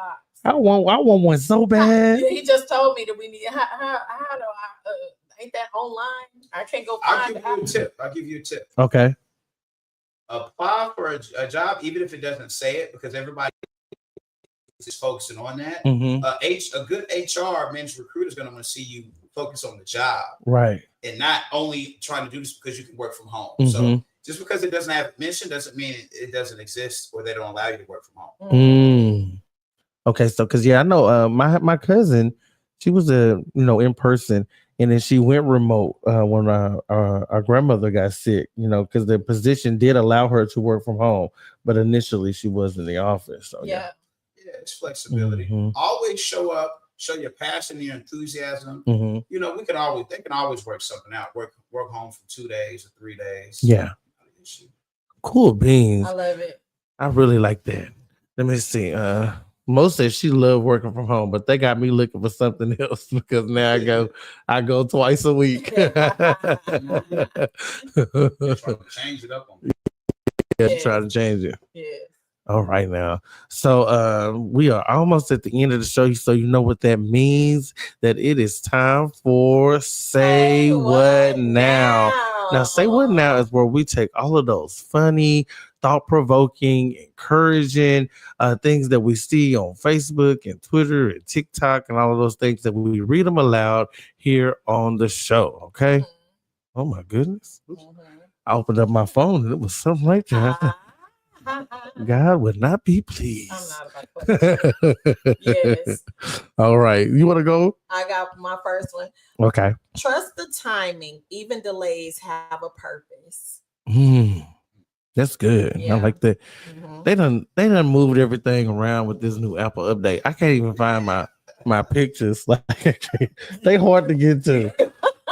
I want one so bad. Yeah, he just told me that we need. How do I? Ain't that online? I can't go find. I'll give you a tip. Okay. apply for a job, even if it doesn't say it, because everybody is focusing on that. A good HR men's recruiter is going to want to see you focus on the job, right, and not only trying to do this because you can work from home. So just because it doesn't have mention doesn't mean it doesn't exist or they don't allow you to work from home. Okay, so because I know my cousin, she was in person, and then she went remote when our grandmother got sick. Because the position did allow her to work from home, but initially she was in the office. So yeah, it's flexibility. Always show up, show your passion, your enthusiasm. They can always work something out. Work home for 2 days or 3 days. Yeah, cool beans. I love it. I really like that. Let me see. Most said she loved working from home, but they got me looking for something else because now I go twice a week. Trying to change it up on me. Yeah, try to change it. Yeah. All right now. So we are almost at the end of the show, so you know what that means, that it is time for Say What Now. Now, Say What Now is where we take all of those funny, thought-provoking, encouraging things that we see on Facebook and Twitter and TikTok and all of those things, that we read them aloud here on the show. Okay. Oh my goodness. I opened up my phone and it was something like that. God would not be pleased. I'm not about to. Yes. All right. You want to go? I got my first one. Okay. Trust the timing. Even delays have a purpose. That's good. Yeah. I like that. They done moved everything around with this new Apple update. I can't even find my pictures. Like they hard to get to.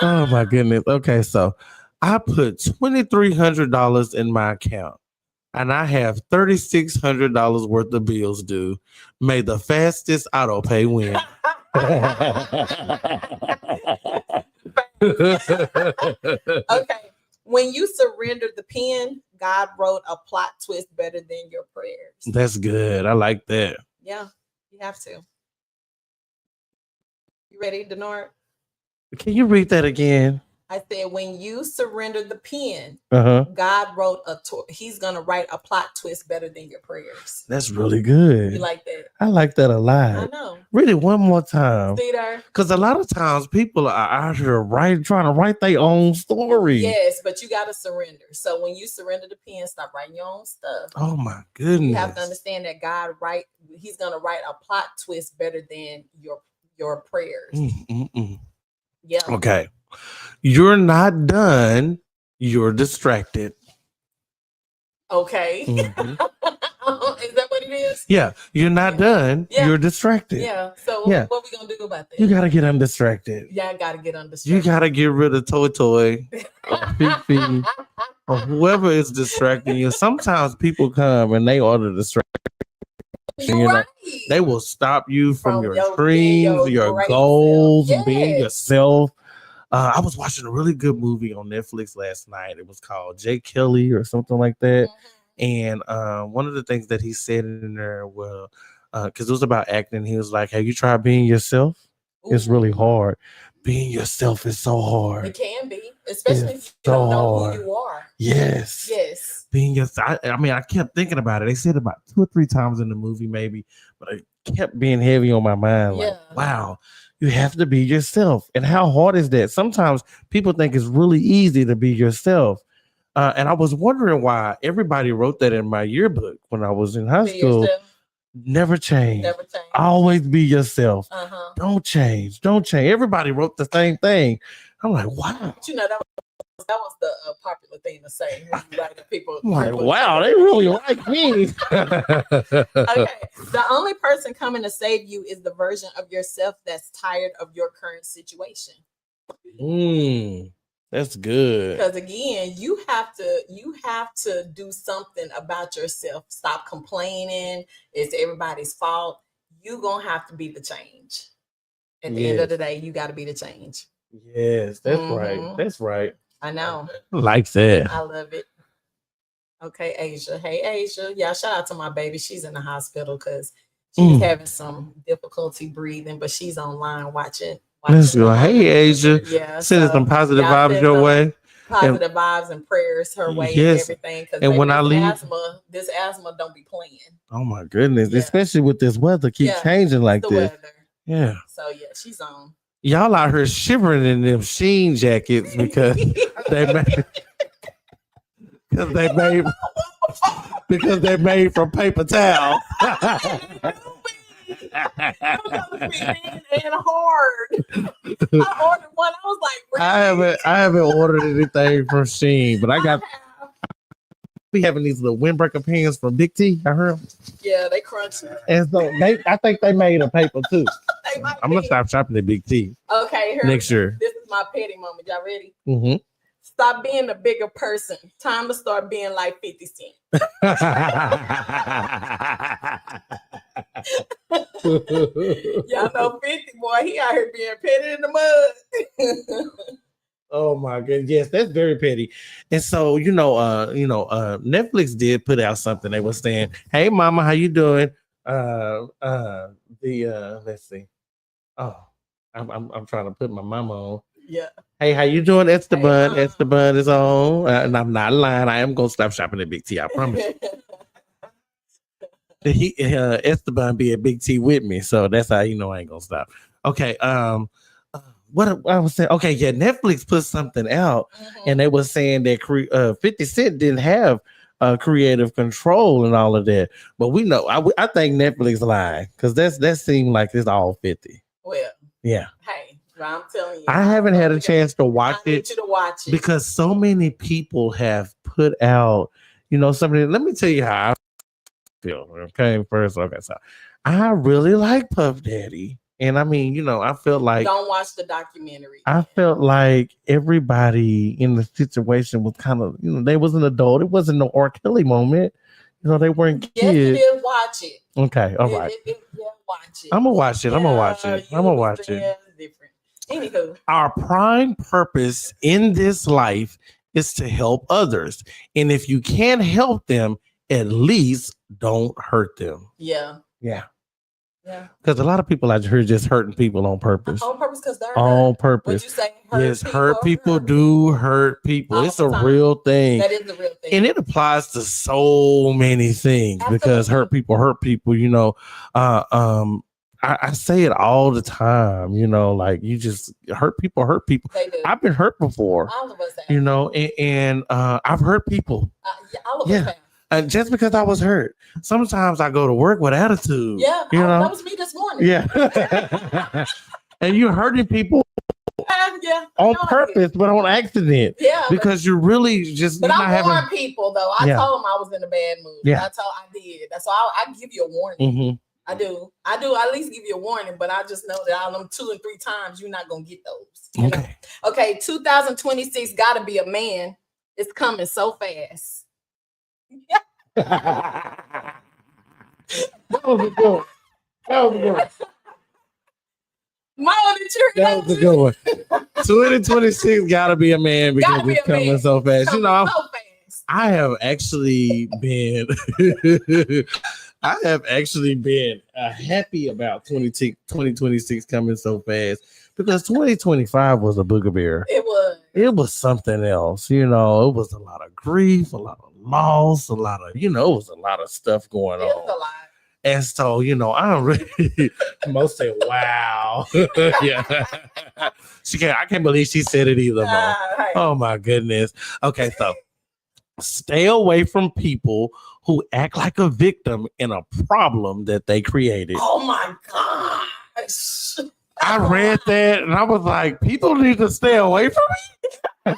Oh my goodness. Okay, so I put $2,300 in my account, and I have $3,600 worth of bills due. May the fastest auto pay win. Okay. When you surrendered the pen, God wrote a plot twist better than your prayers. That's good. I like that. Yeah, you have to. You ready, Denard? Can you read that again? I said, when you surrender the pen, God wrote he's going to write a plot twist better than your prayers. That's really good. You like that? I like that a lot. I know. Read it one more time. See there? Because a lot of times people are out here trying to write their own story. Yes, but you got to surrender. So when you surrender the pen, stop writing your own stuff. Oh my goodness. You have to understand that he's going to write a plot twist better than your prayers. Yeah. Okay. You're not done. You're distracted. Okay. Is that what it is? Yeah. You're not done. Yeah. You're distracted. Yeah. So what we going to do about that? You got to get undistracted. Yeah, I got to get undistracted. You got to get rid of Toy or Fifi or whoever is distracting you. Sometimes people come and they are the distraction. Right. They will stop you from your dreams, your goals, being yourself. I was watching a really good movie on Netflix last night. It was called Jake Kelly or something like that. And one of the things that he said in there, because it was about acting, he was like, have you tried being yourself? Ooh. It's really hard. Being yourself is so hard. It can be, especially if you don't know who you are. Yes. Yes. Being yourself. I kept thinking about it. They said about 2 or 3 times in the movie, maybe, but it kept being heavy on my mind. Like, wow. You have to be yourself. And how hard is that? Sometimes people think it's really easy to be yourself. And I was wondering why everybody wrote that in my yearbook when I was in high school. Never change. Never change. Always be yourself. Don't change. Don't change. Everybody wrote the same thing. I'm like, wow. But that was the popular thing to say. People. I'm like, wow, they really like me. Okay. The only person coming to save you is the version of yourself that's tired of your current situation. That's good. Because again, you have to do something about yourself. Stop complaining. It's everybody's fault. You're gonna have to be the change. At the end of the day, you got to be the change. Yes, that's right. That's right. I know. Like that. I love it. Okay, Asia. Hey, Asia. Yeah, shout out to my baby. She's in the hospital because she's having some difficulty breathing, but she's online watching. Let's go. Hey, Asia. Yeah. Sending some positive vibes your way. positive vibes and prayers her way and everything. And when I leave, this asthma don't be playing. Oh my goodness! Especially with this weather keep changing like this. Weather. Yeah. So yeah, she's on. Y'all out here shivering in them Sheen jackets because they're made from paper towel. And hard. I ordered one. I was like, really? I haven't ordered anything from Sheen, but I got. We having these little windbreaker pants from Big T. I heard. Yeah, they crunchy. And so I think they made a paper too. I'm gonna stop shopping at Big T. Okay, next year. This is my petty moment. Y'all ready? Mm-hmm. Stop being a bigger person. Time to start being like 50 Cent. Y'all know 50 boy. He out here being petty in the mud. Oh my goodness, yes, that's very petty. And so Netflix did put out something. They were saying, "Hey, mama, how you doing?" Let's see. Oh, I'm trying to put my mama on. Yeah. Hey, how you doing? Esteban. Esteban is on, and I'm not lying. I am gonna stop shopping at Big T. I promise. Esteban be at Big T with me, so that's how you know I ain't gonna stop. Okay. What I was saying, okay, yeah, Netflix put something out, and they were saying that 50 Cent didn't have creative control and all of that. But we know, I think Netflix lied because that seemed like it's all 50. Well, yeah. Hey, I'm telling you, I haven't had a chance to watch it. I need you to watch it because so many people have put out, something. Let me tell you how I feel. Okay, first, okay, so I really like Puff Daddy. And I mean, I felt like don't watch the documentary. I felt like everybody in the situation was kind of, they was an adult. It wasn't no R. Kelly moment. They weren't kids. Yes, you did watch it. Okay, all right. Watch it. I'm gonna watch it. I'm gonna watch it. I'm gonna watch it. Different. Anywho, our prime purpose in this life is to help others, and if you can't help them, at least don't hurt them. Yeah. Yeah. Yeah, because a lot of people out here just hurting people on purpose. On purpose, because they're on purpose. What you say? Hurt people do hurt people. It's a real thing. That is a real thing, and it applies to so many things. Absolutely. Because hurt people. I say it all the time. Like you just hurt people. They do. I've been hurt before. All of us have. And I've hurt people. All of us have. Just because I was hurt, sometimes I go to work with attitude. Yeah, that was me this morning. Yeah, and you're hurting people on purpose, but on accident. Yeah, because you're really just. But I warn people though. I told them I was in a bad mood. Yeah, I did. That's why I give you a warning. Mm-hmm. I do at least give you a warning, but I just know that out of them 2 and 3 times you're not gonna get those. Okay. Okay. 2026 got to be a man. It's coming so fast. That was a good one. That was a good one. That was a good one. 2026 gotta be a man because it's coming so fast. I have actually been happy about 2026 coming so fast because 2025 was a booger bear. It was something else. It was a lot of grief, a lot of loss, a lot of, it was a lot of stuff going on. It's a lot. And so, I'm really most say, wow. Yeah. I can't believe she said it either, Mom. Oh my goodness. Okay, so stay away from people who act like a victim in a problem that they created. Oh my gosh. I read that and I was like, people need to stay away from me.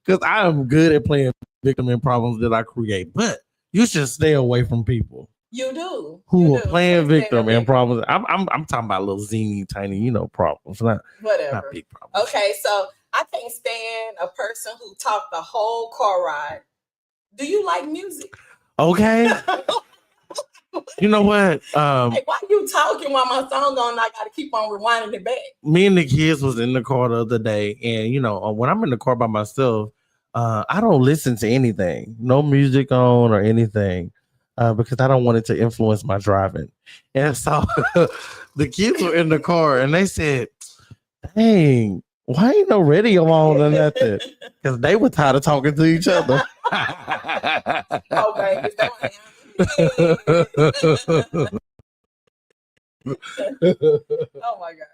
Because I am good at playing victim in problems that I create, but you should stay away from people. You do. Who are playing victim in problems. I'm talking about little zany, tiny, problems, not big problems. Okay, so I can't stand a person who talked the whole car ride. Do you like music? Okay. You know what? Hey, why you talking while my song on? I gotta keep on rewinding it back. Me and the kids was in the car the other day, and when I'm in the car by myself, I don't listen to anything, no music on or anything, because I don't want it to influence my driving. And so the kids were in the car, and they said, "Dang, Why ain't no radio on or nothing? Because they were tired of talking to each other. Oh, baby. Oh my gosh.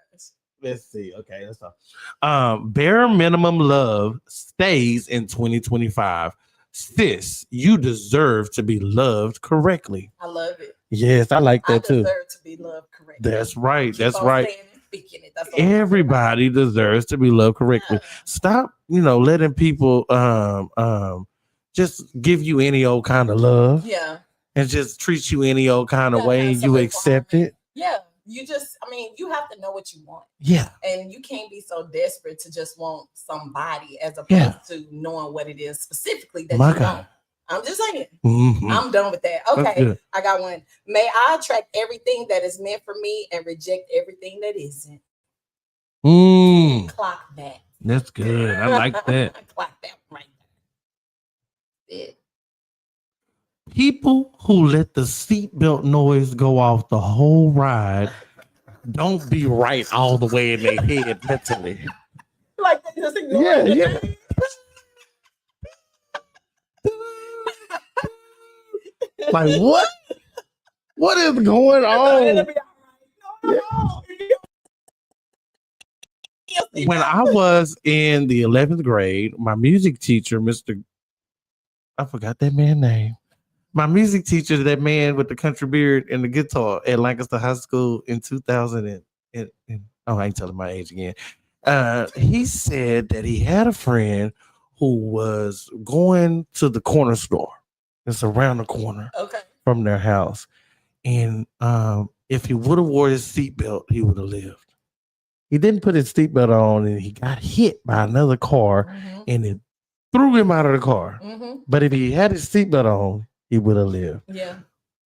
Let's see. Okay, that's all. Bare minimum love stays in 2025. Sis, you deserve to be loved correctly. I love it. Yes, I like that too. I deserve to be loved correctly. That's right. Keep That's on right. saying and speaking it. That's Everybody deserves to be loved correctly. Yeah. Stop, letting people just give you any old kind of love. Yeah. And just treat you any old kind of way and you accept it. Yeah. You have to know what you want. Yeah. And you can't be so desperate to just want somebody as opposed to knowing what it is specifically that you want. I'm just saying. Mm-hmm. I'm done with that. Okay. I got one. May I attract everything that is meant for me and reject everything that isn't. Clock that. That's good. I like that. Clock that right there. It. People who let the seatbelt noise go off the whole ride don't be right all the way in their head mentally. Like they just ignore it. Yeah. Like what? What is going on? When I was in the 11th grade, my music teacher, I forgot that man's name. My music teacher, that man with the country beard and the guitar at Lancaster High School in 2000 I ain't telling my age again. He said that he had a friend who was going to the corner store. It's around the corner from their house. And if he would have wore his seatbelt, he would have lived. He didn't put his seatbelt on and he got hit by another car and it threw him out of the car. But if he had his seatbelt on, he would have lived. Yeah.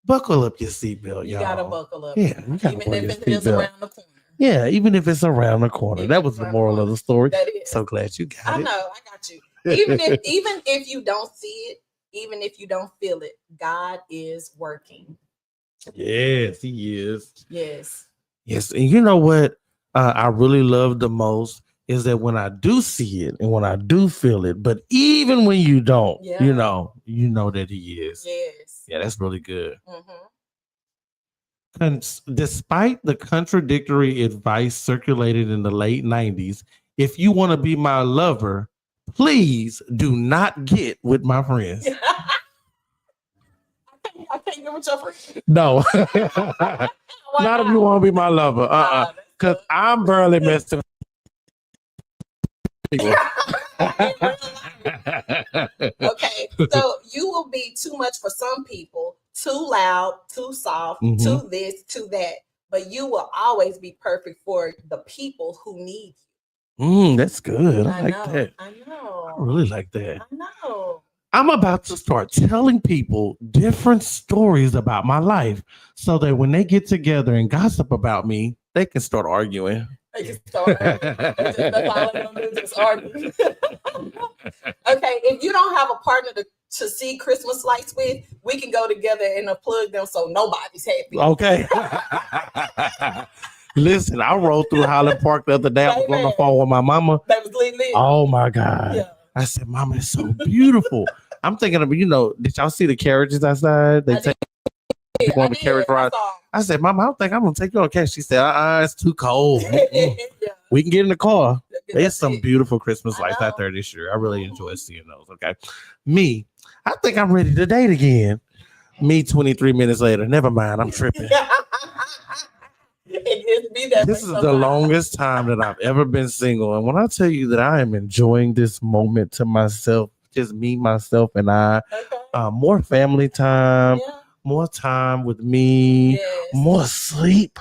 Buckle up your seatbelt, y'all. You gotta buckle up. Yeah, you gotta even if it is around the corner. Yeah, even if it's around the corner. That was the moral of the story. That is. So glad you got it. I know, I got you. Even if you don't see it, even if you don't feel it, God is working. Yes, he is. Yes. Yes, and you know what I really love the most is that when I do see it and when I do feel it, but even when you don't, you know that he is. Yes. Yeah, that's really good. Despite the contradictory advice circulated in the late 90s, if you want to be my lover, please do not get with my friends. I can't get with your friends. No. Not if you want to be my lover. Because I'm barely messing with people. Okay, so you will be too much for some people, too loud, too soft, too this, too that, but you will always be perfect for the people who need you. That's good. I like that. I know. I really like that. I know. I'm about to start telling people different stories about my life so that when they get together and gossip about me, they can start arguing. They can start arguing. That's all they're going to do, just argue. Okay, if you don't have a partner to see Christmas lights with, we can go together and unplug them so nobody's happy. Okay. Listen, I rode through Highland Park the other day. I was on the phone with my mama. That was lit. Oh my God. Yeah. I said, Mama, it's so beautiful. I'm thinking of, did y'all see the carriages outside? They take people on the carriage ride. I said, Mama, I don't think I'm going to take you on a carriage. She said, it's too cold. We can get in the car. There's some beautiful Christmas lights out there this year. I really enjoy seeing those. Okay. Me, I think I'm ready to date again. Me 23 minutes later. Never mind. I'm tripping. This is the longest time that I've ever been single. And when I tell you that I am enjoying this moment to myself, just me, myself, and I, more family time, more time with me, more sleep.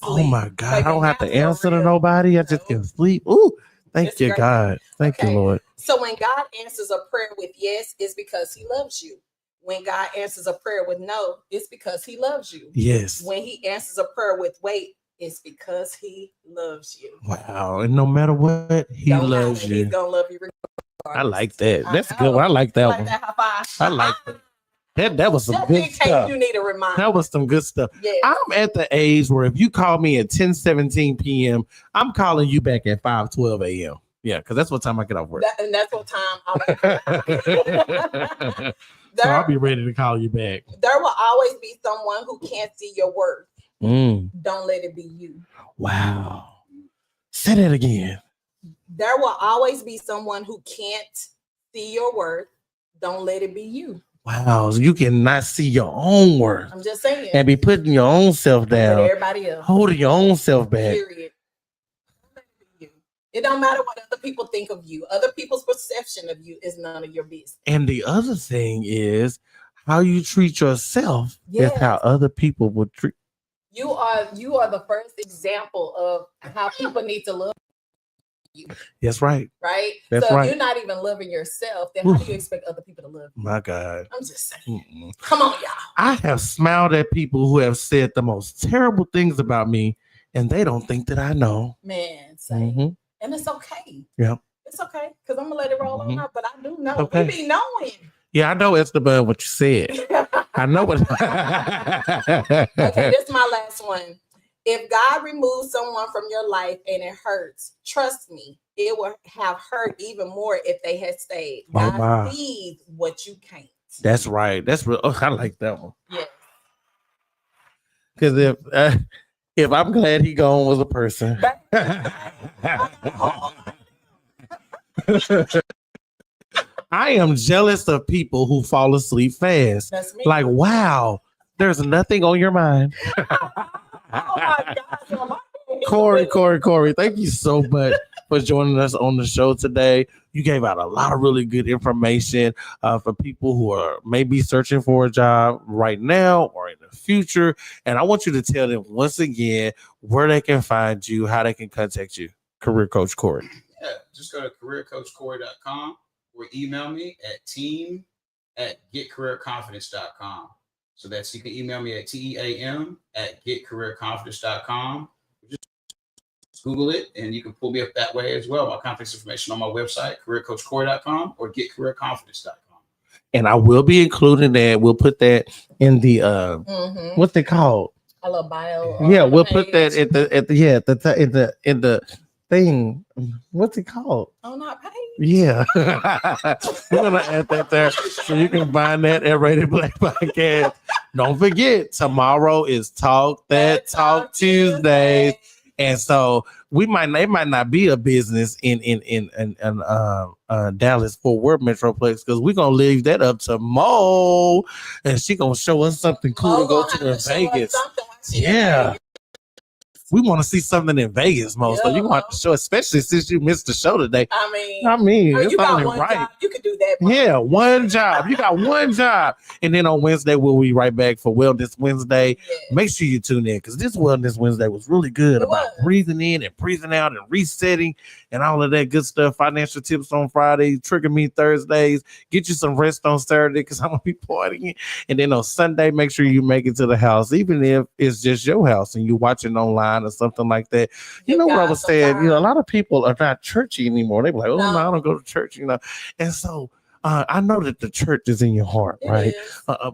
Oh my God. I don't have to answer to nobody. I just can sleep. Ooh, thank you, God. Thank you, Lord. So when God answers a prayer with yes, it's because he loves you. When God answers a prayer with no, it's because he loves you. Yes. When he answers a prayer with wait, it's because he loves you. Wow. And no matter what, he loves you. He's going to love you regardless. I like that. That's good. I like that one. I like that. That was some good stuff. You need a reminder. That was some good stuff. Yes. I'm at the age where if you call me at 10:17 p.m., I'm calling you back at 5:12 a.m. Yeah, because that's what time I get off work. And that's what time So I'll be ready to call you back. There will always be someone who can't see your worth. Don't let it be you. Wow. Say that again. There will always be someone who can't see your worth. Don't let it be you. Wow. So you cannot see your own worth. I'm just saying. And be putting your own self down. With everybody else. Holding your own self back. Period. It don't matter what other people think of you. Other people's perception of you is none of your business. And the other thing is how you treat yourself is how other people will treat. You are the first example of how people need to love you. That's right. Right? That's so right. if you're not even loving yourself, then how do you expect other people to love you? My God. I'm just saying. Come on, y'all. I have smiled at people who have said the most terrible things about me, and they don't think that I know. Man, same. And it's okay. Yeah. It's okay. Because I'm going to let it roll on out, but I do know. Okay. We be knowing. Yeah, I know, Esteban, what you said. I know what. Okay, this is my last one. If God removes someone from your life and it hurts, trust me, it will have hurt even more if they had stayed. God sees what you can't. That's right. That's real. Oh, I like that one. Yeah. Because if I'm glad he gone was a person. I am jealous of people who fall asleep fast. That's me. Like, wow, there's nothing on your mind. Oh my God. Cory, thank you so much for joining us on the show today. You gave out a lot of really good information for people who are maybe searching for a job right now or in the future. And I want you to tell them once again where they can find you, how they can contact you. Career Coach Cory. Yeah, just go to careercoachcory.com or email me at team@getcareerconfidence.com. So that's, you can email me at team@getcareerconfidence.com. Just Google it and you can pull me up that way as well. My contact information on my website, careercoachcory.com or getcareerconfidence.com. And I will be including that. We'll put that in the what's it called? A little bio. Yeah, we'll put that in the thing. What's it called? On our page. Yeah. We're gonna add that there so you can find that at Rated Black Podcast. Don't forget, tomorrow is Talk Tuesdays. And so it might not be a business in Dallas Fort Worth Metroplex, because we're gonna leave that up to Mo, and she gonna show us something cool to go to in Vegas. Yeah. We want to see something in Vegas, Mo. So you're going to have to show, especially since you missed the show today. I mean, it's only right. Job. You can do that. Bro. Yeah, one job. You got one job. And then on Wednesday, we'll be right back for Wellness Wednesday. Yes. Make sure you tune in, because this Wellness Wednesday was really good about breathing in and breathing out and resetting and all of that good stuff. Financial tips on Friday, Trigger Me Thursdays. Get you some rest on Saturday, because I'm going to be partying. And then on Sunday, make sure you make it to the house, even if it's just your house and you're watching online or something like that. You know what I was saying? You know, a lot of people are not churchy anymore. They be like, oh, no, I don't go to church, you know. And so I know that the church is in your heart, right?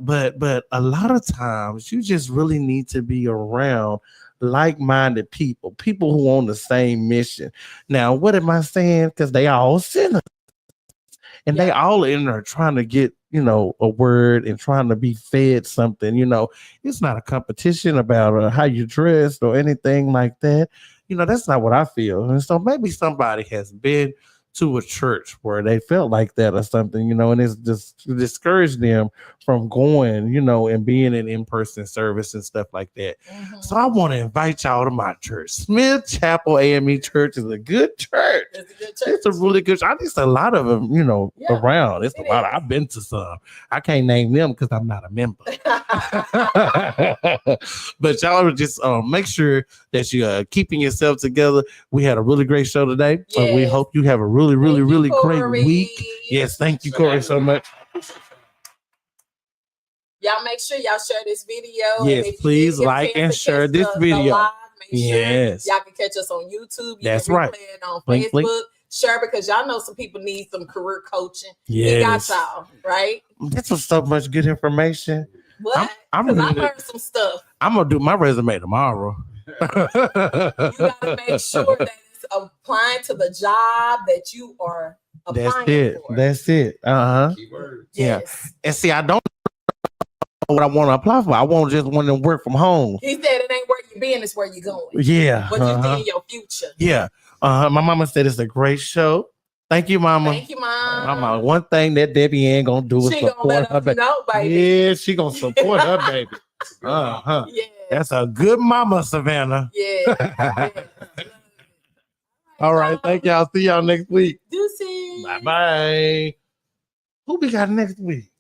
But a lot of times you just really need to be around like-minded people who on the same mission. Now, what am I saying? Because they all sinners. And they all in there trying to get, you know, a word and trying to be fed something. You know, it's not a competition about how you dressed or anything like that. You know, that's not what I feel. And so maybe somebody has been to a church where they felt like that or something, you know, and it's just discouraged them from going, you know, and being in in-person service and stuff like that. Mm-hmm. So I want to invite y'all to my church. Smith Chapel AME Church is a good churt. It's a good church. It's a really good church. I think a lot of them, you know, around. It's a lot. I've been to some. I can't name them because I'm not a member. But y'all just make sure that you are keeping yourself together. We had a really great show today. Yes. We hope you have a really great week. Yes, thank you, Cory, so much. Y'all make sure y'all share this video. Yes, please like and share this video. Yes. Y'all can catch us on YouTube. That's right. It on Facebook. Blink. Share, because y'all know some people need some career coaching. Yes. We got y'all, right? This was so much good information. What? I learned some stuff. I'm going to do my resume tomorrow. You got to make sure that it's applying to the job that you are applying for. That's it. Keyword. Yes. Yeah. And see, I don't know what I want to apply for. I just want to work from home. He said it ain't where you been, it's where you going. Yeah. What you see in your future. Yeah. My mama said it's a great show. Thank you, mama. Thank you, Mom. Mama, one thing that Debbie ain't gonna do is support her baby. Yeah, she gonna support her baby. Yeah. That's a good mama, Savannah. Yeah. All right. Thank y'all. See y'all next week. Deuces. Bye-bye. Who we got next week?